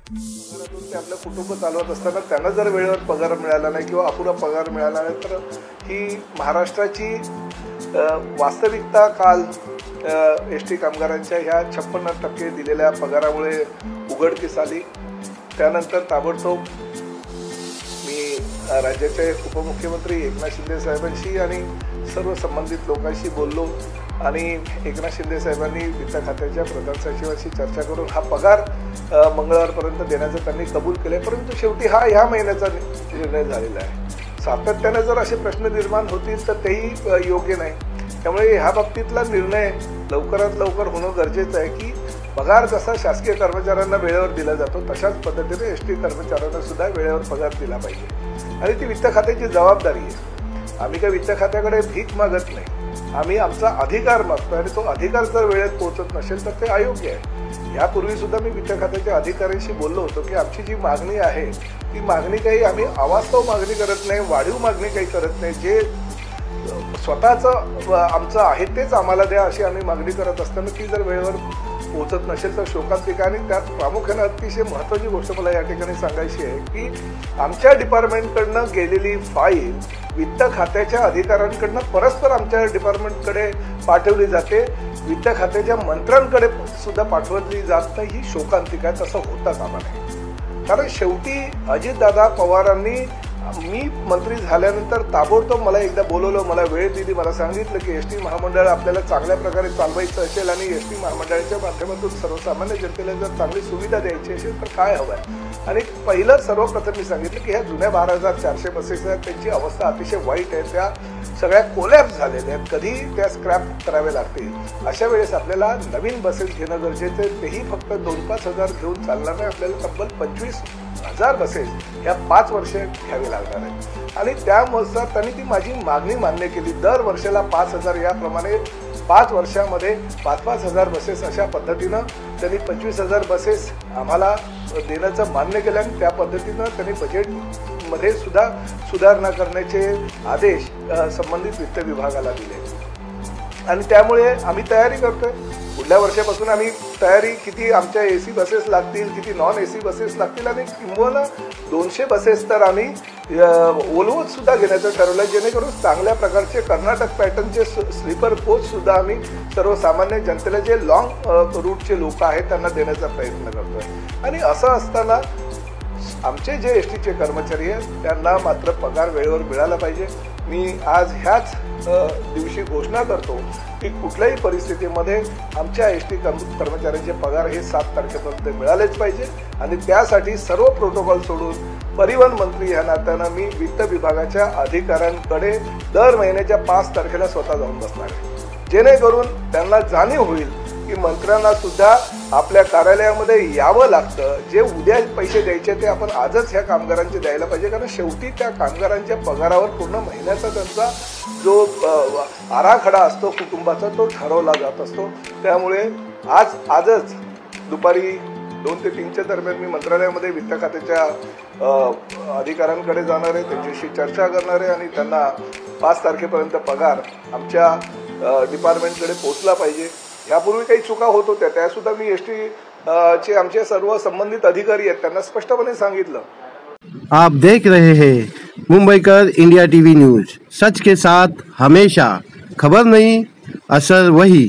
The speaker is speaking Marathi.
घरातून ते आपलं कुटुंब चालवत असताना त्यांना जर वेळेवर पगार मिळाला नाही किंवा अपुरा पगार मिळाला नाही तर ही महाराष्ट्राची वास्तविकता काल एस.टी. कामगारांच्या ह्या 56% दिलेल्या पगारामुळे उघडकीस आली। त्यानंतर ताबडतोब मी राज्याचे उपमुख्यमंत्री एकनाथ शिंदे साहेबांशी आणि सर्व संबंधित लोकांशी बोललो आणि एकनाथ शिंदे साहेबांनी वित्त खात्याच्या प्रधान सचिवांशी चर्चा करून हा पगार मंगळवारपर्यंत देण्याचं त्यांनी कबूल केले। परंतु शेवटी हा ह्या महिन्याचा निर्णय झालेला आहे। सातत्याने जर असे प्रश्न निर्माण होतील तर तेही योग्य नाही। त्यामुळे ह्या बाबतीतला निर्णय लवकरात लवकर होणं गरजेचं आहे की पगार जसा शासकीय कर्मचाऱ्यांना वेळेवर दिला जातो तशाच पद्धतीने एस.टी. कर्मचाऱ्यांना सुद्धा वेळेवर पगार दिला पाहिजे आणि ती वित्त खात्याची जबाबदारी आहे। आम्ही काही वित्त खात्याकडे भीक मागत नाही, आम्ही आमचा अधिकार मागतो आणि तो अधिकार जर वेळेत पोहोचत नसेल तर ते अयोग्य आहे। यापूर्वी सुद्धा मी वित्त खात्याच्या अधिकाऱ्यांशी बोललो होतो की आमची जी मागणी आहे ती मागणी काही आम्ही अवास्तव मागणी करत नाही, वाढीव मागणी काही करत नाही, जे स्वतःचं आमचं आहे तेच आम्हाला द्या अशी आम्ही मागणी करत असताना ती जर वेळेवर पोहोचत नसेल तर शोकांतिका। आणि त्यात प्रामुख्याने अतिशय महत्त्वाची गोष्ट मला या ठिकाणी सांगायची आहे की आमच्या डिपार्टमेंटकडनं गेलेली फाईल वित्त खात्याच्या अधिकाऱ्यांकडनं परस्पर आमच्या डिपार्टमेंटकडे पाठवली जाते, वित्त खात्याच्या मंत्र्यांकडे सुद्धा पाठवली जात नाही। ही शोकांतिका आहे, तसं होता कामा नये। कारण शेवटी अजितदादा पवारांनी मी मंत्री झाल्यानंतर ताबडतोब मला एकदा बोलवलं, मला वेळ दिली, मला सांगितलं की एस.टी. महामंडळ आपल्याला चांगल्या प्रकारे चालवायचं असेल आणि एस.टी. महामंडळाच्या माध्यमातून सर्वसामान्य जनतेला जर चांगली सुविधा द्यायची असेल तर काय हवं आहे। आणि पहिलं सर्वप्रथम मी सांगितलं की ह्या जुन्या 12,400 बसेस आहेत त्यांची अवस्था अतिशय वाईट आहे, त्या सगळ्या कोलॅप्स झालेल्या आहेत, कधी त्या स्क्रॅप कराव्या लागतील। अशा वेळेस आपल्याला नवीन बसेस घेणं गरजेचं आहे, तेही फक्त 2-5 हजार घेऊन चालणार नाही, आपल्याला तब्बल 25,000 बसेस ह्या 5 वर्षे घ्यावे लागणार आहेत। आणि त्यानुसार त्यांनी ती माझी मागणी मान्य केली। दर वर्षाला 5,000 याप्रमाणे 5 वर्षामध्ये 5-5 हजार बसेस अशा पद्धतीनं त्यांनी 25,000 बसेस आम्हाला देण्याचं मान्य केलं आणि त्या पद्धतीनं त्यांनी बजेटमध्ये सुद्धा सुधारणा करण्याचे आदेश संबंधित वित्त विभागाला दिले आणि त्यामुळे आम्ही तयारी करतोय। पुढल्या वर्षापासून आम्ही तयारी किती आमच्या AC बसेस लागतील, किती नॉन AC बसेस लागतील आणि किंवा 200 बसेस तर आम्ही ओलवत सुद्धा घेण्याचं ठरवलं, जेणेकरून चांगल्या प्रकारचे कर्नाटक पॅटर्नचे स्लीपर कोच सुद्धा आम्ही सर्वसामान्य जनतेला जे लॉंग रूटचे लोक आहेत त्यांना देण्याचा प्रयत्न करतोय। आणि असं असताना आमचे जे एस.टीचे कर्मचारी आहेत त्यांना मात्र पगार वेळेवर मिळाला पाहिजे। मी आज ह्याच दिवशी घोषणा करतो की कुठल्याही परिस्थितीमध्ये आमच्या एस.टी. कर्मचाऱ्यांचे पगार हे 7 तारखेपर्यंत मिळालेच पाहिजे आणि त्यासाठी सर्व प्रोटोकॉल सोडून परिवहन मंत्री या नात्यानं मी वित्त विभागाच्या अधिकाऱ्यांकडे दर महिन्याच्या 5 तारखेला स्वतः जाऊन बसणार आहे, जेणेकरून त्यांना जाणीव होईल की मंत्र्यांना सुद्धा आपल्या कार्यालयामध्ये यावं लागतं। जे उद्या पैसे द्यायचे ते आपण आजच ह्या कामगारांचे द्यायला पाहिजे, कारण शेवटी त्या कामगारांच्या पगारावर पूर्ण महिन्याचा त्यांचा जो आराखडा असतो कुटुंबाचा तो ठरवला जात असतो। त्यामुळे आजच दुपारी 2 ते 3च्या दरम्यान मी मंत्रालयामध्ये वित्त खात्याच्या अधिकाऱ्यांकडे जाणार आहे, त्यांच्याशी चर्चा करणार आहे आणि त्यांना 5 तारखेपर्यंत पगार आमच्या डिपार्टमेंटकडे पोहोचला पाहिजे। यापूर्वी काही चुका होत होत्या त्यासुद्धा मी एस.टी. चे आमचे सर्व संबंधित अधिकारी आहेत त्यांना स्पष्टपणे सांगितलं। आप देख रहे हैं मुंबईकर इंडिया टीवी न्यूज, सच के साथ हमेशा, खबर नहीं असर वही।